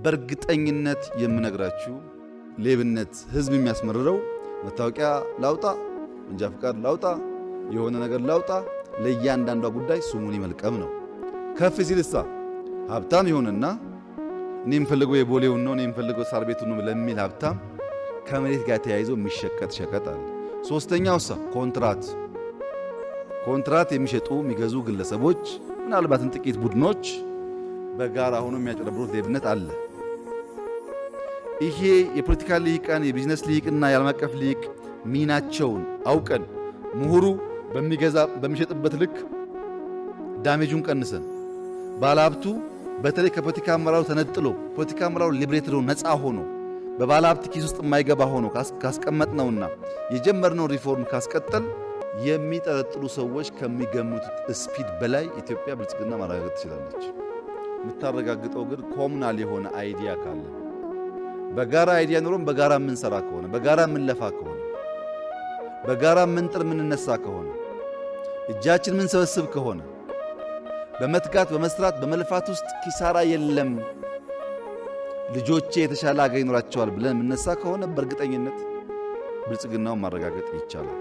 በእርግጠኝነት የምነግራችሁ ሌብነት ህዝብ የሚያስመርረው መታወቂያ ላውጣ፣ መንጃ ፍቃድ ላውጣ፣ የሆነ ነገር ላውጣ፣ ለእያንዳንዷ ጉዳይ ሱሙኒ መልቀም ነው። ከፍ ሲልሳ ሀብታም ይሆንና እኔ የምፈልገው የቦሌውን ነው፣ እኔ የምፈልገው ሳር ቤቱን ነው ለሚል ሀብታም ከመሬት ጋር ተያይዞ የሚሸቀጥ ሸቀጥ አለ። ሶስተኛውሳ ኮንትራት የሚሸጡ የሚገዙ ግለሰቦች፣ ምናልባትም ጥቂት ቡድኖች በጋራ ሆኖ የሚያጨረብሩት ሌብነት አለ። ይሄ የፖለቲካ ልሂቃን፣ የቢዝነስ ልሂቅና የዓለም አቀፍ ልሂቅ ሚናቸውን አውቀን ምሁሩ በሚሸጥበት ልክ ዳሜጁን ቀንሰን ባለሀብቱ በተለይ ከፖለቲካ አመራሩ ተነጥሎ ፖለቲካ አመራሩ ሊብሬትድ ሆኖ ነፃ ሆኖ በባለሀብት ኪስ ውስጥ የማይገባ ሆኖ ካስቀመጥነውና የጀመርነው ሪፎርም ካስቀጠል የሚጠረጥሩ ሰዎች ከሚገምቱት ስፒድ በላይ ኢትዮጵያ ብልጽግና ማረጋገጥ ትችላለች። የምታረጋግጠው ግን ኮሙናል የሆነ አይዲያ ካለ፣ በጋራ አይዲያ ኖሮም በጋራ የምንሰራ ከሆነ፣ በጋራ የምንለፋ ከሆነ፣ በጋራ የምንጥር የምንነሳ ከሆነ፣ እጃችን የምንሰበስብ ከሆነ፣ በመትጋት በመስራት በመልፋት ውስጥ ኪሳራ የለም፣ ልጆቼ የተሻለ አገር ይኖራቸዋል ብለን የምነሳ ከሆነ በእርግጠኝነት ብልጽግናውን ማረጋገጥ ይቻላል።